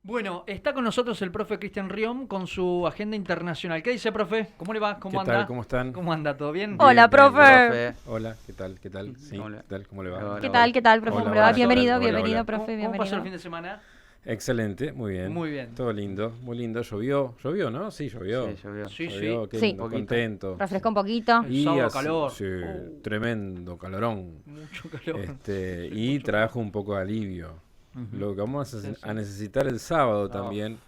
Bueno, está con nosotros el profe Cristian Riom con su agenda internacional. ¿Qué dice, profe? ¿Cómo le va? ¿Cómo ¿Qué anda? tal? ¿Cómo están? ¿Cómo anda? ¿Todo bien? Bien, Hola, bien, profe. bien. Hola, ¿qué tal? ¿Qué tal? Sí, Hola. ¿qué tal? ¿Cómo le va? Hola, ¿Qué hola. tal? ¿Qué tal, profe? Hola, ¿Cómo le va? hola, Bienvenido, hola, bienvenido, hola. profe, ¿Cómo bienvenido. pasó el fin de semana? Excelente, muy bien. Muy bien. Todo lindo, muy lindo. Llovió, ¿no? Sí, llovió. Sí, llovió. Sí, Llovió, qué Sí. lindo, Poquito. contento. Refresca un poquito. El sábado así- calor. Sí, Oh. tremendo calorón. Mucho calor. Y Mucho trajo un poco de alivio. Ujú. Lo que vamos Sí, sí. a necesitar el sábado No. también,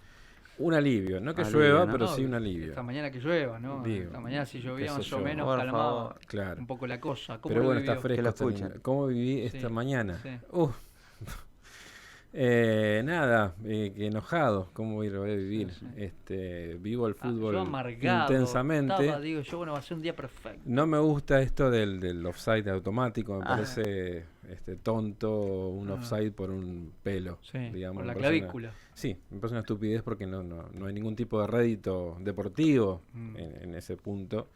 un alivio. No que Alivio, llueva, ¿no? pero No, sí un alivio. Esta mañana que llueva, ¿no? Digo, Esta mañana si llovía qué sé más o yo. menos Por calmaba favor. Claro. un poco la cosa. ¿Cómo Pero lo bueno, vivió? está fresco. Que lo esta escuchen. mañana. ¿Cómo viví esta Sí, mañana? sí. Nada, que enojado, ¿cómo voy a vivir? Sí. Vivo el Ah, fútbol yo amargado. intensamente. Estaba, digo, yo, bueno, va a ser un día perfecto. No me gusta esto del offside automático, me Ah. parece tonto un Ah. offside por un pelo, Sí, digamos. por la me parece clavícula. Sí, me parece una estupidez porque no hay ningún tipo de rédito deportivo Mm. en ese punto.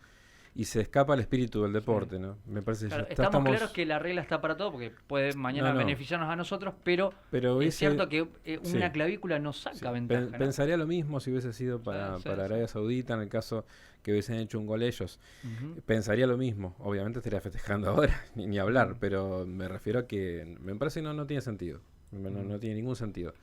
Y se escapa el espíritu del deporte, ¿no? Me parece que Claro, ya estamos claros que la regla está para todo porque puede mañana No, no. beneficiarnos a nosotros, pero Pero es ese- cierto que sí. una clavícula no saca Sí, ventaja, ¿no? pensaría lo mismo si hubiese sido para, Sí, para sí. Arabia Saudita en el caso que hubiesen hecho un gol ellos. Ujú. Pensaría lo mismo. Obviamente estaría festejando ahora, ni hablar, Mm. pero me refiero a que me parece que no tiene sentido. No, Mm. no tiene ningún sentido.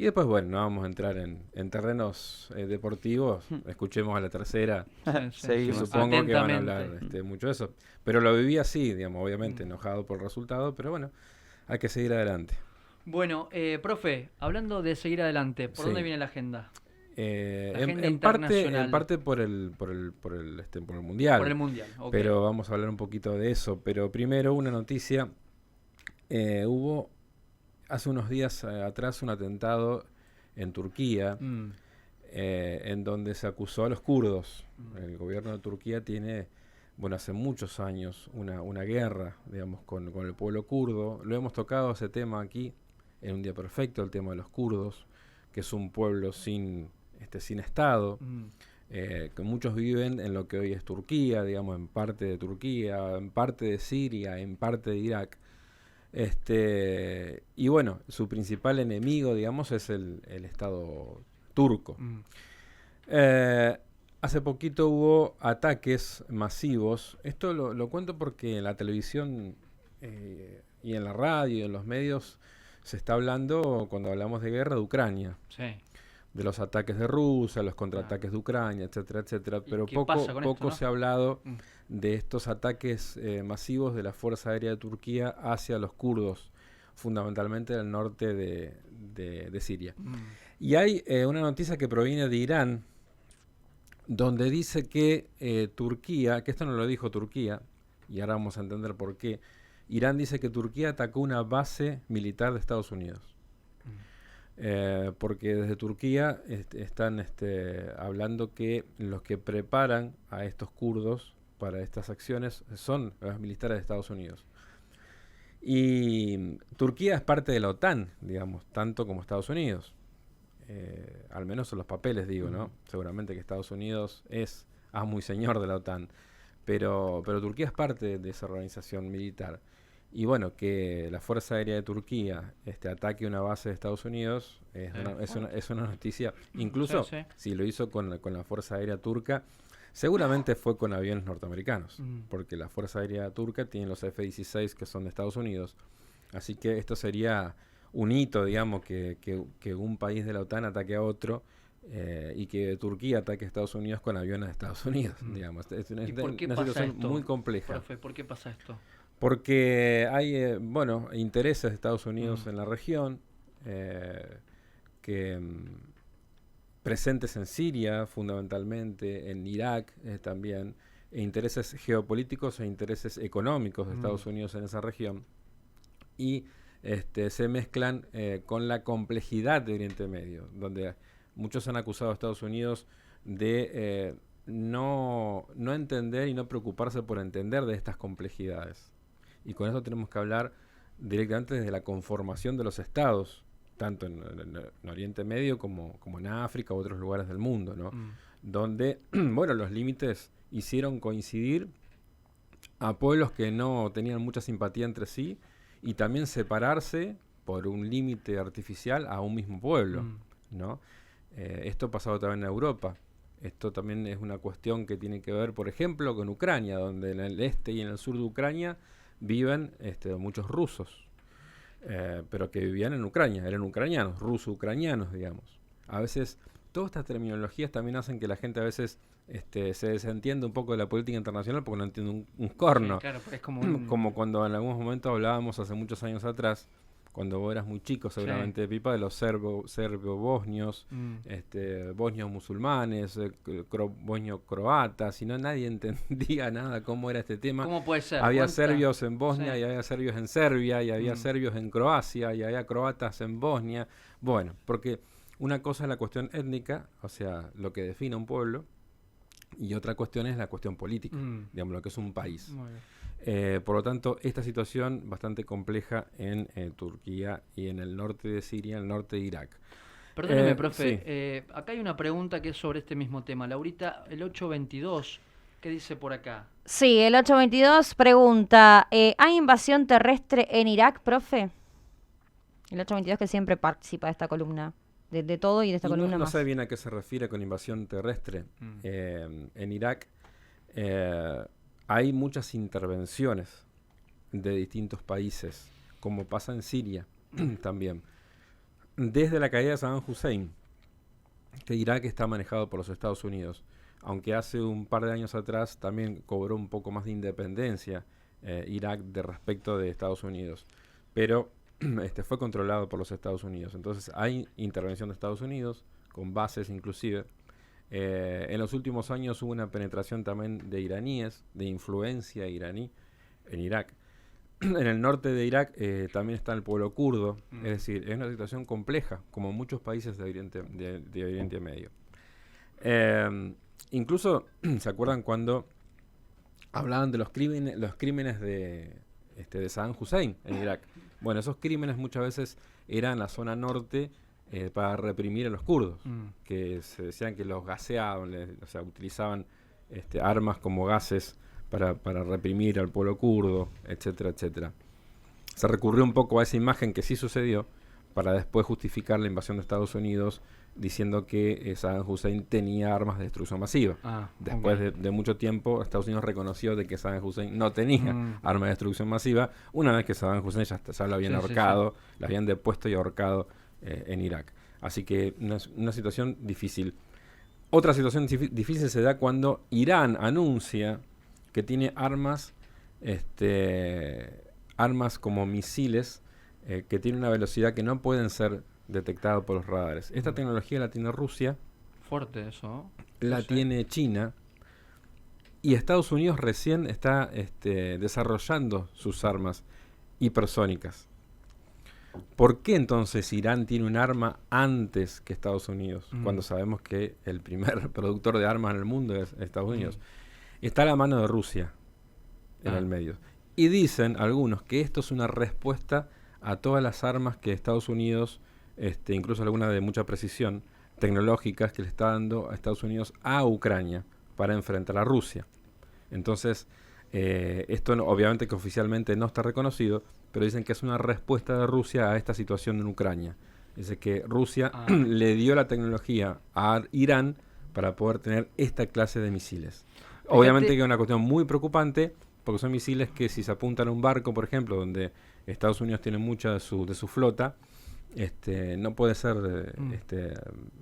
Y después, bueno, no vamos a entrar en terrenos deportivos. Escuchemos a la tercera, Sí, que sí, Seguimos. sí. supongo que van a hablar Atentamente. mucho de eso. Pero lo viví así, digamos, obviamente, Mm. enojado por el resultado, pero bueno, hay que seguir adelante. Bueno, profe, hablando de seguir adelante, ¿por Sí. dónde viene la agenda? La En, agenda en parte, internacional. en parte por el mundial. Por el Mundial, ok. Pero vamos a hablar un poquito de eso. Pero primero una noticia. Hubo hace unos días atrás un atentado en Turquía, Mm. en donde se acusó a los kurdos. Mm. El gobierno de Turquía tiene, bueno, hace muchos años una guerra, digamos, con el pueblo kurdo. Lo hemos tocado ese tema aquí en Un Día Perfecto, el tema de los kurdos, que es un pueblo sin Estado. Mm. Que muchos viven en lo que hoy es Turquía, digamos, en parte de Turquía, en parte de Siria, en parte de Irak. Y bueno, su principal enemigo, digamos, es el Estado turco. Mm. Hace poquito hubo ataques masivos. Esto lo cuento porque en la televisión y en la radio y en los medios se está hablando, cuando hablamos de guerra, de Ucrania. Sí. De los ataques de Rusia, los contraataques de Ucrania, etcétera, etcétera. ¿Y Pero qué pasa con poco esto, no? se ha hablado Mm. de estos ataques masivos de la Fuerza Aérea de Turquía hacia los kurdos, fundamentalmente del norte de Siria. Mm. Y hay una noticia que proviene de Irán, donde dice que Turquía, que esto no lo dijo Turquía, y ahora vamos a entender por qué, Irán dice que Turquía atacó una base militar de Estados Unidos. Porque desde Turquía están hablando que los que preparan a estos kurdos para estas acciones son los militares de Estados Unidos. Y Turquía es parte de la OTAN, digamos, tanto como Estados Unidos. Al menos en los papeles, digo, ¿no? Seguramente que Estados Unidos es amo y señor de la OTAN. Pero Turquía es parte de esa organización militar. Y bueno, que la Fuerza Aérea de Turquía ataque una base de Estados Unidos es una noticia. Incluso Sí, sí. si lo hizo con la Fuerza Aérea Turca, seguramente fue con aviones norteamericanos, Mm. porque la Fuerza Aérea Turca tiene los F-16 que son de Estados Unidos. Así que esto sería un hito, digamos, que un país de la OTAN ataque a otro y que Turquía ataque a Estados Unidos con aviones de Estados Unidos, Mm. digamos. Es ¿Y por qué una pasa situación esto, muy compleja. profe? ¿Por qué pasa esto? Porque hay, intereses de Estados Unidos Mm. en la región, que presentes en Siria, fundamentalmente, en Irak también, e intereses geopolíticos e intereses económicos de Estados Unidos en esa región, y se mezclan con la complejidad de Oriente Medio, donde muchos han acusado a Estados Unidos de no entender y no preocuparse por entender de estas complejidades. Y con eso tenemos que hablar directamente desde la conformación de los estados, tanto en Oriente Medio como en África u otros lugares del mundo, ¿no? Donde, bueno, los límites hicieron coincidir a pueblos que no tenían mucha simpatía entre sí y también separarse por un límite artificial a un mismo pueblo. ¿no? Esto ha pasado también en Europa. Esto también es una cuestión que tiene que ver, por ejemplo, con Ucrania, donde en el este y en el sur de Ucrania viven muchos rusos, pero que vivían en Ucrania, eran ucranianos, ruso-ucranianos, digamos. A veces, todas estas terminologías también hacen que la gente a veces se desentienda un poco de la política internacional porque no entiende un corno. Sí, claro, es como como cuando en algún momento hablábamos hace muchos años atrás, cuando vos eras muy chico seguramente, sí, Pipa, de los serbo-bosnios, bosnios musulmanes, bosnios croatas, y no nadie entendía nada cómo era este tema. ¿Cómo puede ser? Había serbios en Bosnia, sí, y había serbios en Serbia, y había serbios en Croacia, y había croatas en Bosnia. Bueno, porque una cosa es la cuestión étnica, o sea, lo que define un pueblo, y otra cuestión es la cuestión política, digamos, lo que es un país. Muy bien. Por lo tanto, esta situación bastante compleja en Turquía y en el norte de Siria, en el norte de Irak. Perdóneme, profe, sí. acá hay una pregunta que es sobre este mismo tema. Laurita, el 822, ¿qué dice por acá? Sí, el 822 pregunta, ¿hay invasión terrestre en Irak, profe? El 822 que siempre participa de esta columna, de todo y de esta columna no más. sé bien a qué se refiere con invasión terrestre. En Irak hay muchas intervenciones de distintos países, como pasa en Siria también. Desde la caída de Saddam Hussein, que Irak está manejado por los Estados Unidos, aunque hace un par de años atrás también cobró un poco más de independencia Irak de respecto de Estados Unidos, pero fue controlado por los Estados Unidos. Entonces hay intervención de Estados Unidos, con bases inclusive. En los últimos años hubo una penetración también de iraníes, de influencia iraní en Irak. En el norte de Irak también está el pueblo kurdo, es decir, es una situación compleja, como muchos países de Oriente Medio. Incluso, ¿se acuerdan cuando hablaban de los crímenes de Saddam Hussein en Irak? Bueno, esos crímenes muchas veces eran en la zona norte para reprimir a los kurdos, que se decían que los gaseaban, o sea, utilizaban armas como gases para reprimir al pueblo kurdo, etcétera, etcétera. Se recurrió un poco a esa imagen que sí sucedió para después justificar la invasión de Estados Unidos diciendo que Saddam Hussein tenía armas de destrucción masiva. Después de mucho tiempo, Estados Unidos reconoció de que Saddam Hussein no tenía armas de destrucción masiva, una vez que Saddam Hussein ya lo habían ahorcado, lo habían depuesto y ahorcado en Irak. Así que una situación difícil. Otra situación difícil se da cuando Irán anuncia que tiene armas como misiles que tienen una velocidad que no pueden ser detectados por los radares. Esta tecnología la tiene Rusia. Fuerte eso, ¿no? La tiene China. Y Estados Unidos recién está desarrollando sus armas hipersónicas. ¿Por qué entonces Irán tiene un arma antes que Estados Unidos? Cuando sabemos que el primer productor de armas en el mundo es Estados Unidos. Está a la mano de Rusia en el medio. Y dicen algunos que esto es una respuesta a todas las armas que Estados Unidos, incluso algunas de mucha precisión, tecnológicas que le está dando a Estados Unidos a Ucrania para enfrentar a Rusia. Entonces, esto obviamente que oficialmente no está reconocido, pero dicen que es una respuesta de Rusia a esta situación en Ucrania. Dice que Rusia le dio la tecnología a Irán para poder tener esta clase de misiles. Obviamente que es una cuestión muy preocupante, porque son misiles que si se apuntan a un barco, por ejemplo, donde Estados Unidos tiene mucha de su flota, no puede ser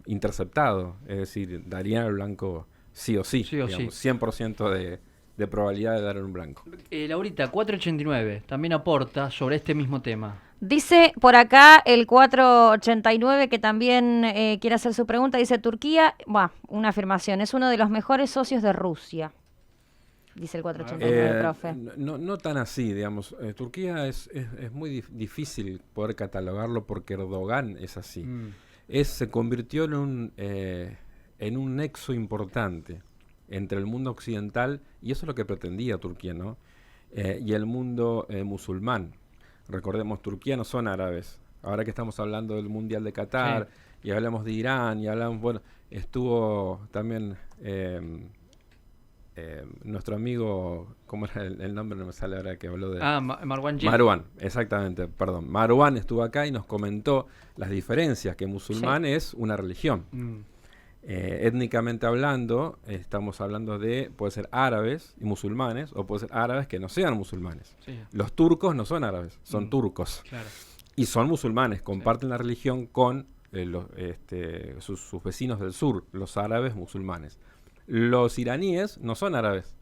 interceptado. Es decir, darían al blanco sí o sí, digamos, 100% de probabilidad de dar un blanco. Laurita, 489 también aporta sobre este mismo tema. Dice por acá el 489 que también quiere hacer su pregunta. Dice, Turquía, una afirmación, es uno de los mejores socios de Rusia. Dice el 489, profe. No tan así, digamos. Turquía es muy difícil poder catalogarlo porque Erdogan es así. Se convirtió en un nexo importante entre el mundo occidental, y eso es lo que pretendía Turquía, ¿no? Y el mundo musulmán. Recordemos, Turquía no son árabes. Ahora que estamos hablando del Mundial de Qatar, y hablamos de Irán, y hablamos, estuvo también nuestro amigo, ¿cómo era el nombre? No me sale ahora que habló de... Marwan Yil. Marwan, exactamente, perdón. Marwan estuvo acá y nos comentó las diferencias, que musulmán es una religión. Étnicamente hablando, estamos hablando de, puede ser árabes y musulmanes, o puede ser árabes que no sean musulmanes. Sí. Los turcos no son árabes, son turcos. Claro. Y son musulmanes, comparten la religión con sus vecinos del sur, los árabes musulmanes. Los iraníes no son árabes.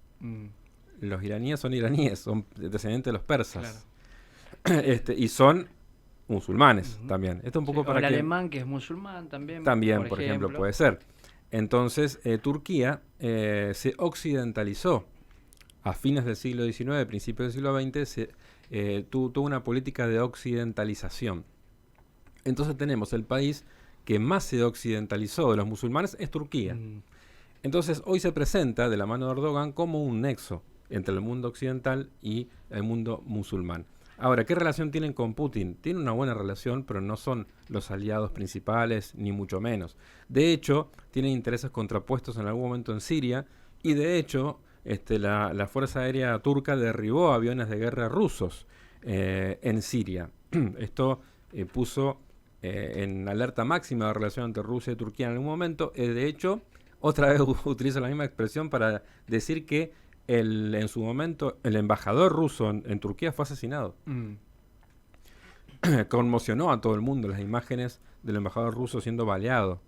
Los iraníes, son descendientes de los persas. Claro. Y son musulmanes también. Esto un poco o para el que... alemán, que es musulmán también. También, por ejemplo, puede ser. Entonces, Turquía se occidentalizó a fines del siglo XIX, principios del siglo XX, tuvo una política de occidentalización. Entonces tenemos el país que más se occidentalizó de los musulmanes es Turquía. Entonces hoy se presenta de la mano de Erdogan como un nexo entre el mundo occidental y el mundo musulmán. Ahora, ¿qué relación tienen con Putin? Tienen una buena relación, pero no son los aliados principales, ni mucho menos. De hecho, tienen intereses contrapuestos en algún momento en Siria, y de hecho, la Fuerza Aérea Turca derribó aviones de guerra rusos en Siria. Esto puso en alerta máxima la relación entre Rusia y Turquía en algún momento. De hecho, otra vez utilizo la misma expresión para decir que en su momento el embajador ruso en Turquía fue asesinado. Conmocionó a todo el mundo las imágenes del embajador ruso siendo baleado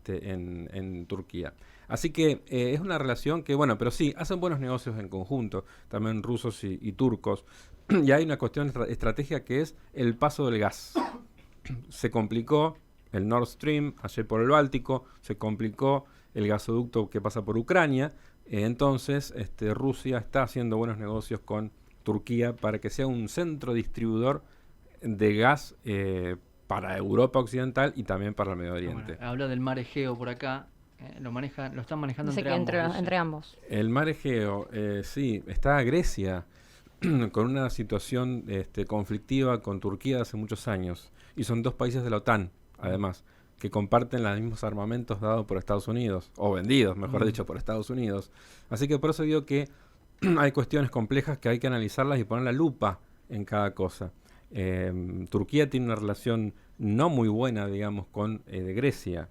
en Turquía. Así que es una relación que, bueno, pero sí, hacen buenos negocios en conjunto, también rusos y turcos. Y hay una cuestión estratégica que es el paso del gas. Se complicó el Nord Stream, ayer por el Báltico, se complicó el gasoducto que pasa por Ucrania. Entonces, Rusia está haciendo buenos negocios con Turquía para que sea un centro distribuidor de gas para Europa Occidental y también para el Medio Oriente. Bueno, habla del mar Egeo por acá. Lo están manejando entre ambos. El mar Egeo, sí, está Grecia con una situación conflictiva con Turquía hace muchos años. Y son dos países de la OTAN, además, que comparten los mismos armamentos dados por Estados Unidos, o vendidos, mejor dicho, por Estados Unidos. Así que por eso digo que hay cuestiones complejas que hay que analizarlas y poner la lupa en cada cosa. Turquía tiene una relación no muy buena, digamos, con Grecia,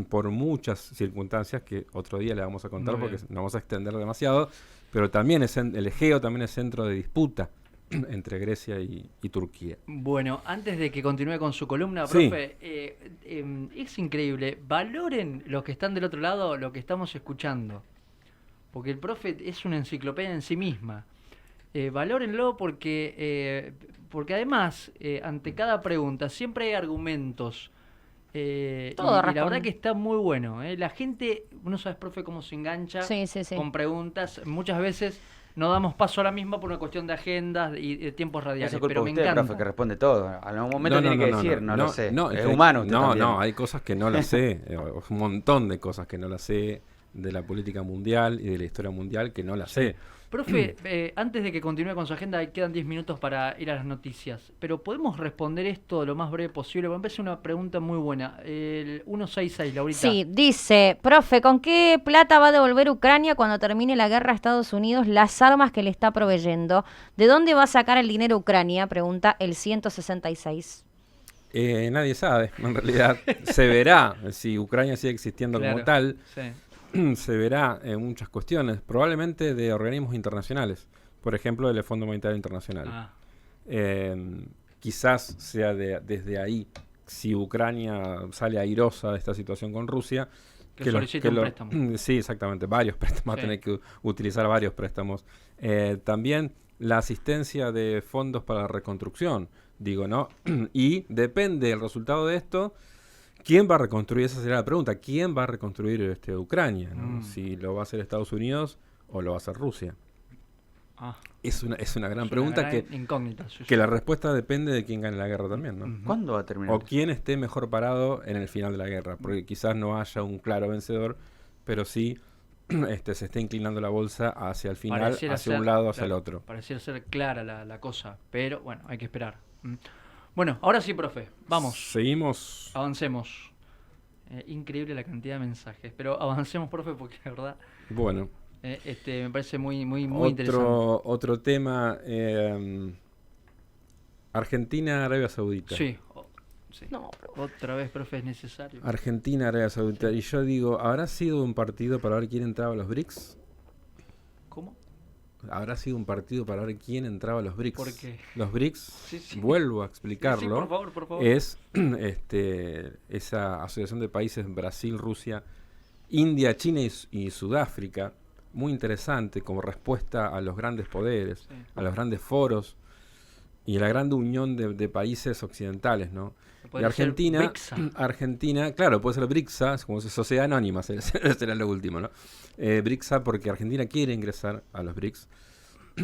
por muchas circunstancias que otro día le vamos a contar porque no vamos a extender demasiado, pero también el Egeo también es centro de disputa entre Grecia y Turquía. Bueno, antes de que continúe con su columna, Sí. profe, es increíble. Valoren los que están del otro lado lo que estamos escuchando, porque el profe es una enciclopedia en sí misma. Valórenlo porque además, ante cada pregunta, siempre hay argumentos. Y la verdad que está muy bueno. La gente, no sabes, profe, cómo se engancha con preguntas. Muchas veces no damos paso a la misma por una cuestión de agendas y de tiempos radiales. Eso es culpa pero de me usted, encanta. profe, que responde todo. A algún momento tiene que decir, no lo sé. Es humano usted también. No, hay cosas que no las sé. Un montón de cosas que no las sé de la política mundial y de la historia mundial que no las sé. Profe, antes de que continúe con su agenda, quedan 10 minutos para ir a las noticias. Pero ¿podemos responder esto lo más breve posible? Me parece una pregunta muy buena. El 166, Laurita. Sí, dice, profe, ¿con qué plata va a devolver Ucrania cuando termine la guerra a Estados Unidos las armas que le está proveyendo? ¿De dónde va a sacar el dinero Ucrania? Pregunta el 166. Nadie sabe, en realidad. Se verá si Ucrania sigue existiendo como tal. Sí. Se verá en muchas cuestiones, probablemente de organismos internacionales, por ejemplo del Fondo Monetario Internacional. Quizás sea desde ahí, si Ucrania sale airosa de esta situación con Rusia, que solicite un préstamo. Sí, exactamente, varios préstamos, va a tener que utilizar varios préstamos. También la asistencia de fondos para la reconstrucción, digo, ¿no? Y depende del resultado de esto. ¿Quién va a reconstruir? Esa sería la pregunta. ¿Quién va a reconstruir Ucrania? ¿No? Si lo va a hacer Estados Unidos o lo va a hacer Rusia. Es una gran pregunta que la respuesta depende de quién gane la guerra también, ¿no? ¿Cuándo va a terminar? O quién esté mejor parado en el final de la guerra. Porque quizás no haya un claro vencedor, pero sí se está inclinando la bolsa hacia el final, hacia un lado, hacia el otro. Pareciera ser clara la cosa, pero bueno, hay que esperar. Bueno, ahora sí, profe, vamos. Seguimos. Avancemos. Increíble la cantidad de mensajes, pero avancemos, profe, porque la verdad... Bueno, Me parece muy interesante. Otro tema, Argentina, Arabia Saudita. Sí. Sí. No, otra vez, profe, es necesario. Argentina, Arabia Saudita. Y yo digo, ¿habrá sido un partido para ver quién entraba a los BRICS? ¿Cómo? ¿Habrá sido un partido para ver quién entraba a los BRICS? ¿Por qué? Los BRICS, vuelvo a explicarlo, sí, por favor. Es esa asociación de países, Brasil, Rusia, India, China y Sudáfrica, muy interesante como respuesta a los grandes poderes, a los grandes foros y a la gran unión de países occidentales, ¿no? Y Argentina, claro, puede ser BRICSA, como sociedad anónima, será lo último, ¿no? BRICSA porque Argentina quiere ingresar a los BRICS,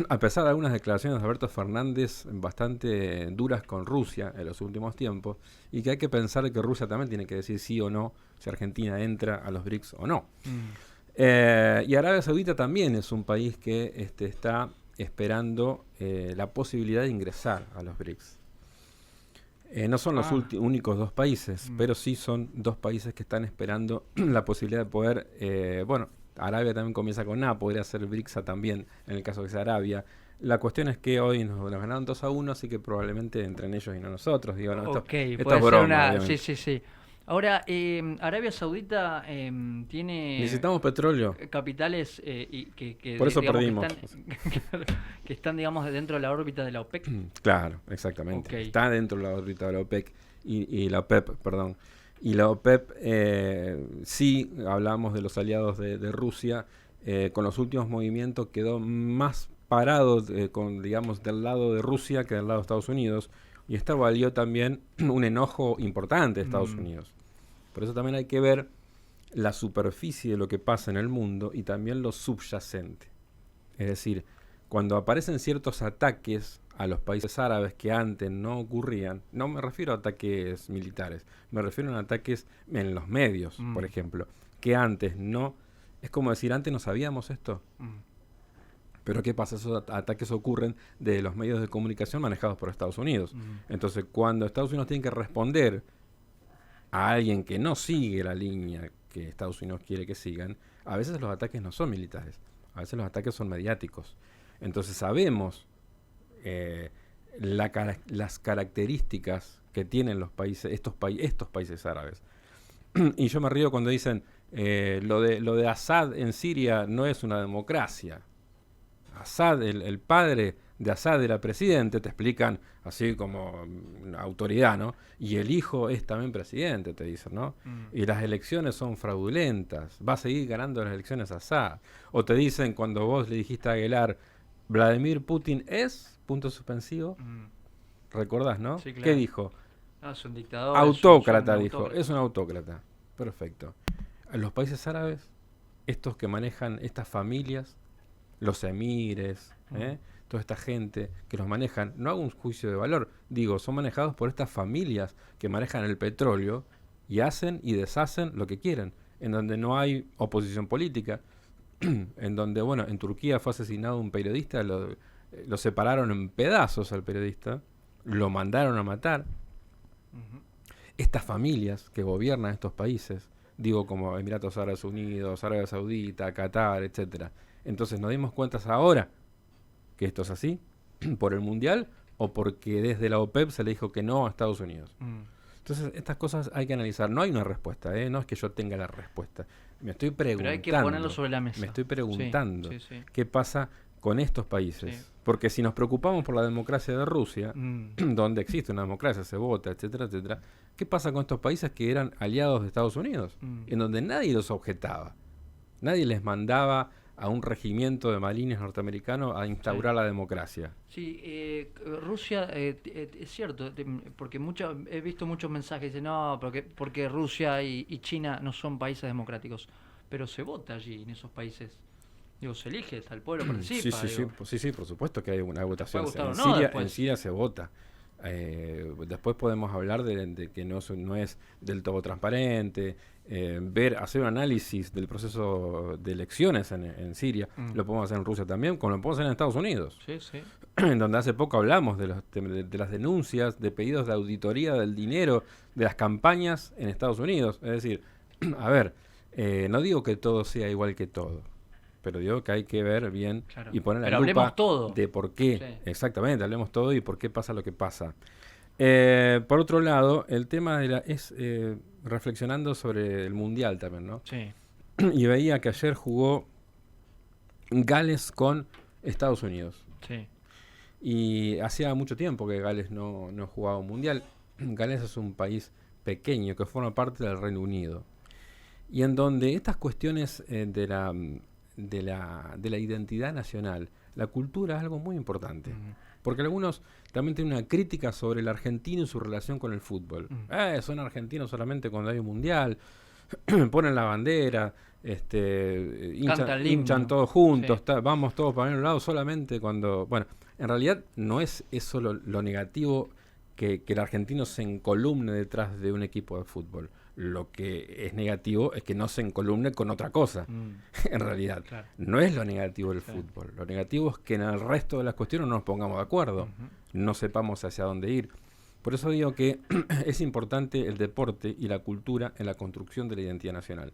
a pesar de algunas declaraciones de Alberto Fernández bastante duras con Rusia en los últimos tiempos, y que hay que pensar que Rusia también tiene que decir sí o no si Argentina entra a los BRICS o no. Y Arabia Saudita también es un país que está esperando la posibilidad de ingresar a los BRICS. No son los únicos dos países, pero sí son dos países que están esperando la posibilidad de poder, Arabia también comienza con A, podría ser BRICSA también, en el caso de que sea Arabia. La cuestión es que hoy nos ganaron 2-1, así que probablemente entren ellos y no nosotros. Digo, no, esto es broma, sí. Ahora, Arabia Saudita tiene... Necesitamos petróleo. Capitales que por eso perdimos. Que están, digamos, dentro de la órbita de la OPEC. Claro, exactamente. Está dentro de la órbita de la OPEC y la OPEP, perdón. Y la OPEP, sí, hablamos de los aliados de Rusia, con los últimos movimientos quedó más parado, digamos, del lado de Rusia que del lado de Estados Unidos. Y esto valió también un enojo importante de Estados Unidos. Por eso también hay que ver la superficie de lo que pasa en el mundo y también lo subyacente. Es decir, cuando aparecen ciertos ataques a los países árabes que antes no ocurrían, no me refiero a ataques militares, me refiero a ataques en los medios, por ejemplo, que antes no... Es como decir, antes no sabíamos esto. Pero ¿qué pasa? Esos ataques ocurren de los medios de comunicación manejados por Estados Unidos. Entonces, cuando Estados Unidos tiene que responder a alguien que no sigue la línea que Estados Unidos quiere que sigan, a veces los ataques no son militares, a veces los ataques son mediáticos. Entonces sabemos las características que tienen los países, estos países árabes. Y yo me río cuando dicen lo de Assad en Siria no es una democracia. Assad, el padre de Assad era presidente, te explican así como autoridad, ¿no? Y el hijo es también presidente, te dicen, ¿no? Y las elecciones son fraudulentas, va a seguir ganando las elecciones Assad. O te dicen cuando vos le dijiste a Aguilar, Vladimir Putin es, punto suspensivo, ¿recordás, no? Sí, claro. ¿Qué dijo? Es un dictador. Autócrata, dijo, es un autócrata. Perfecto. En los países árabes, estos que manejan estas familias, los emires, toda esta gente que los manejan, no hago un juicio de valor, digo, son manejados por estas familias que manejan el petróleo y hacen y deshacen lo que quieren, en donde no hay oposición política, en donde, bueno, en Turquía fue asesinado un periodista, lo separaron en pedazos al periodista, lo mandaron a matar. Estas familias que gobiernan estos países, digo como Emiratos Árabes Unidos, Arabia Saudita, Qatar, etcétera. Entonces nos dimos cuenta ahora que esto es así, por el Mundial o porque desde la OPEP se le dijo que no a Estados Unidos. Entonces estas cosas hay que analizar. No hay una respuesta, no es que yo tenga la respuesta. Me estoy preguntando. Pero hay que ponerlo sobre la mesa. Me estoy preguntando qué pasa con estos países. Sí. Porque si nos preocupamos por la democracia de Rusia, donde existe una democracia, se vota, etcétera, etcétera, ¿qué pasa con estos países que eran aliados de Estados Unidos? En donde nadie los objetaba. Nadie les mandaba a un regimiento de marines norteamericanos a instaurar la democracia. Sí, Rusia, es cierto, porque he visto muchos mensajes, dicen, no, porque Rusia y China no son países democráticos, pero se vota allí en esos países. Digo, se elige, el pueblo participa. Sí, por supuesto que hay una votación. En Siria se vota. Después podemos hablar de que no es del todo transparente, hacer un análisis del proceso de elecciones en Siria. Lo podemos hacer en Rusia también, como lo podemos hacer en Estados Unidos. En donde hace poco hablamos de las denuncias, de pedidos de auditoría del dinero, de las campañas en Estados Unidos. Es decir, a ver, no digo que todo sea igual que todo. pero digo que hay que ver bien y poner la pero lupa todo. De por qué. Sí. Exactamente, hablemos todo y por qué pasa lo que pasa. Por otro lado, el tema es reflexionando sobre el Mundial también, ¿no? Sí. Y veía que ayer jugó Gales con Estados Unidos. Sí. Y hacía mucho tiempo que Gales no jugaba un Mundial. Gales es un país pequeño que forma parte del Reino Unido. Y en donde estas cuestiones de la identidad nacional, la cultura es algo muy importante. Porque algunos también tienen una crítica sobre el argentino y su relación con el fútbol. Son argentinos solamente cuando hay un mundial, ponen la bandera, hinchan todos juntos, vamos todos para un lado solamente cuando... Bueno, en realidad no es eso lo negativo que el argentino se encolumne detrás de un equipo de fútbol. Lo que es negativo es que no se encolumne con otra cosa, en realidad. Claro. No es lo negativo del fútbol. Lo negativo es que en el resto de las cuestiones no nos pongamos de acuerdo, no sepamos hacia dónde ir. Por eso digo que es importante el deporte y la cultura en la construcción de la identidad nacional.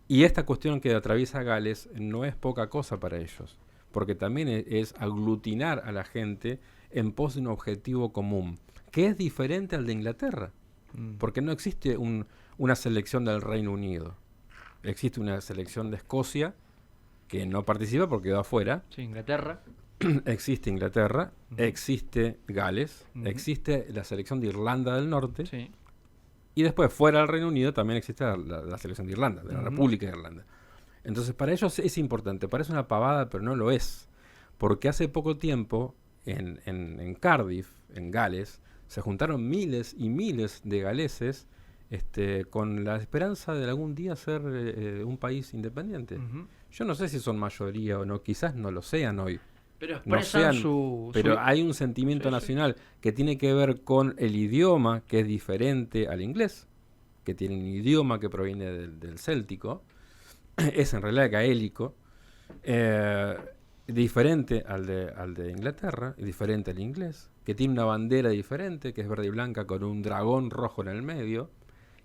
Y esta cuestión que atraviesa Gales no es poca cosa para ellos, porque también es aglutinar a la gente en pos de un objetivo común, que es diferente al de Inglaterra. Porque no existe una selección del Reino Unido. Existe una selección de Escocia que no participa porque quedó afuera. Sí, Inglaterra. Existe Inglaterra, existe Gales, existe la selección de Irlanda del Norte. Sí. Y después, fuera del Reino Unido, también existe la selección de Irlanda, de la República de Irlanda. Entonces, para ellos es importante. Parece una pavada, pero no lo es. Porque hace poco tiempo, en Cardiff, en Gales, se juntaron miles y miles de galeses con la esperanza de algún día ser un país independiente. Yo no sé si son mayoría o no, quizás no lo sean hoy. Pero expresan pero hay un sentimiento nacional que tiene que ver con el idioma, que es diferente al inglés, que tiene un idioma que proviene del céltico, es en realidad gaélico, diferente al de Inglaterra, y diferente al inglés, que tiene una bandera diferente, que es verde y blanca con un dragón rojo en el medio,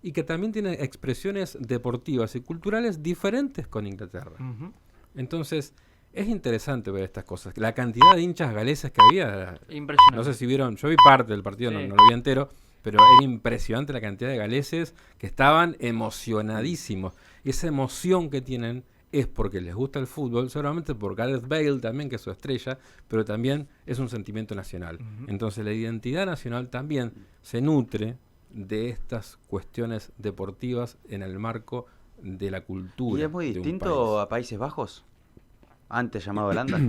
y que también tiene expresiones deportivas y culturales diferentes con Inglaterra. Entonces, es interesante ver estas cosas. La cantidad de hinchas galeses que había, impresionante. No sé si vieron, yo vi parte del partido, no lo vi entero, pero era impresionante la cantidad de galeses que estaban emocionadísimos. Y esa emoción que tienen es porque les gusta el fútbol, seguramente por Gareth Bale también, que es su estrella, pero también es un sentimiento nacional. Entonces la identidad nacional también se nutre de estas cuestiones deportivas en el marco de la cultura. ¿Y es muy distinto a Países Bajos? Antes llamado Holanda.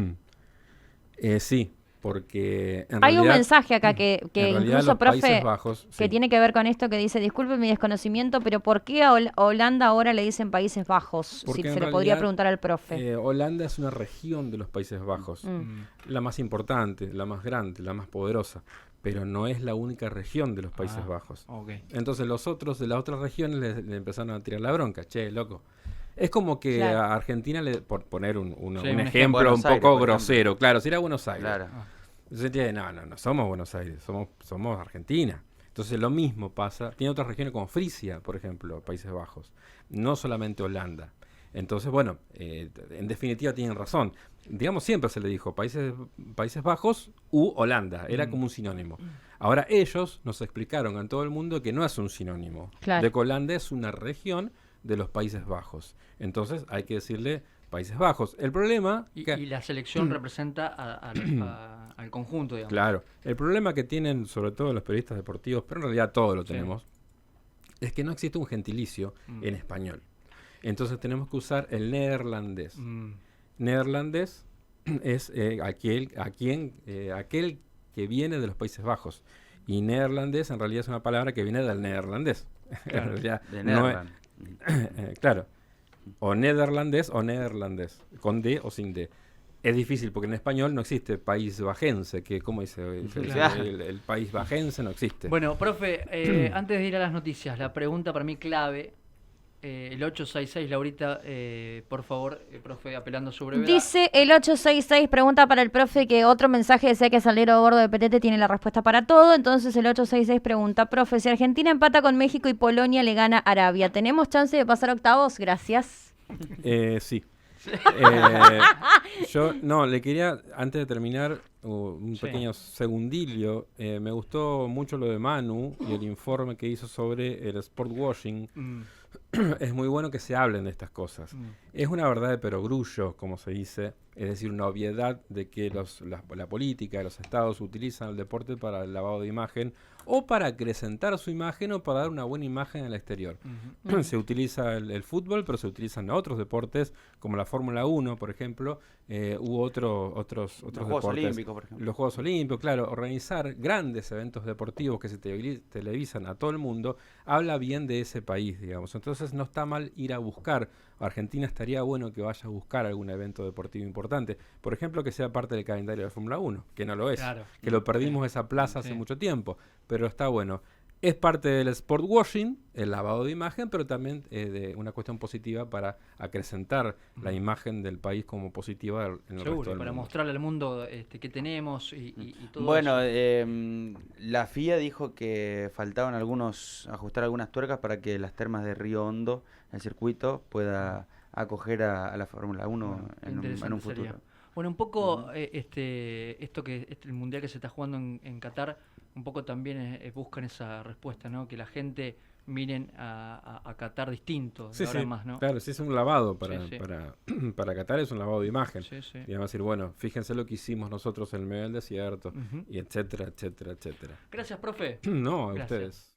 Sí, porque en hay realidad, un mensaje acá que incluso, profe, Bajos, que tiene que ver con esto que dice, disculpe mi desconocimiento, pero ¿por qué a Holanda ahora le dicen Países Bajos? Porque si se le podría preguntar al profe. Holanda es una región de los Países Bajos, la más importante, la más grande, la más poderosa, pero no es la única región de los Países Bajos. Okay. Entonces los otros de las otras regiones le empezaron a tirar la bronca, che, loco. Es como que a Argentina, por poner un ejemplo un poco grosero, claro, si era Buenos Aires. Claro. Entonces, no somos Buenos Aires, somos Argentina. Entonces lo mismo pasa, tiene otras regiones como Frisia, por ejemplo, Países Bajos, no solamente Holanda. Entonces, bueno, en definitiva tienen razón. Digamos, siempre se le dijo Países Bajos u Holanda, era como un sinónimo. Ahora ellos nos explicaron a todo el mundo que no es un sinónimo, de que Holanda es una región de los Países Bajos. Entonces hay que decirle Países Bajos. El problema... Y la selección representa al conjunto, digamos. Claro. El problema que tienen sobre todo los periodistas deportivos, pero en realidad todos lo tenemos, es que no existe un gentilicio en español. Entonces tenemos que usar el neerlandés. Neerlandés es aquel que viene de los Países Bajos. Y neerlandés en realidad es una palabra que viene del neerlandés. Claro. En realidad, de Netherland. Claro. O neerlandés, con D o sin D. Es difícil porque en español no existe país bajense, que ¿cómo dice? El país bajense no existe. Bueno, profe, antes de ir a las noticias, la pregunta para mí clave, el 866, Laurita, por favor, profe, apelando a su brevedad. Dice el 866, pregunta para el profe, que otro mensaje decía que Salero Gordo de Petete tiene la respuesta para todo. Entonces el 866 pregunta, profe, si Argentina empata con México y Polonia le gana a Arabia, ¿tenemos chance de pasar a octavos? Gracias. Sí. Yo, no, le quería, antes de terminar, un pequeño segundilio. Me gustó mucho lo de Manu y el informe que hizo sobre el sport washing. Es muy bueno que se hablen de estas cosas. Es una verdad de perogrullo, como se dice, es decir, una obviedad de que la política de los estados utilizan el deporte para el lavado de imagen o para acrecentar su imagen o para dar una buena imagen al exterior. Se utiliza el fútbol, pero se utilizan otros deportes, como la Fórmula 1, por ejemplo, u otros los deportes. Juegos Olímpicos, por ejemplo. Los Juegos Olímpicos, claro. Organizar grandes eventos deportivos que se televisan a todo el mundo habla bien de ese país, digamos. Entonces no está mal ir a buscar. Argentina estaría bueno que vaya a buscar algún evento deportivo importante. Por ejemplo, que sea parte del calendario de la Fórmula 1, que no lo es. Claro. Que lo perdimos esa plaza hace mucho tiempo. Pero está bueno. Es parte del sport washing, el lavado de imagen, pero también de una cuestión positiva para acrecentar la imagen del país como positiva en el resto del para mundo. mostrarle al mundo qué tenemos y todo bueno, eso. la FIA dijo que faltaban ajustar algunas tuercas para que las termas de Río Hondo, el circuito, pueda acoger a la Fórmula 1 en un futuro. Sería. Bueno, un poco el mundial que se está jugando en Qatar, un poco también buscan esa respuesta, ¿no? Que la gente miren a Qatar distinto, sí, ahora sí, más, ¿no? Claro, sí es un lavado para Qatar, es un lavado de imagen. Sí, sí. Y además decir, bueno, fíjense lo que hicimos nosotros en el medio del desierto, y etcétera, etcétera, etcétera. Gracias, profe. No, a Gracias. ustedes.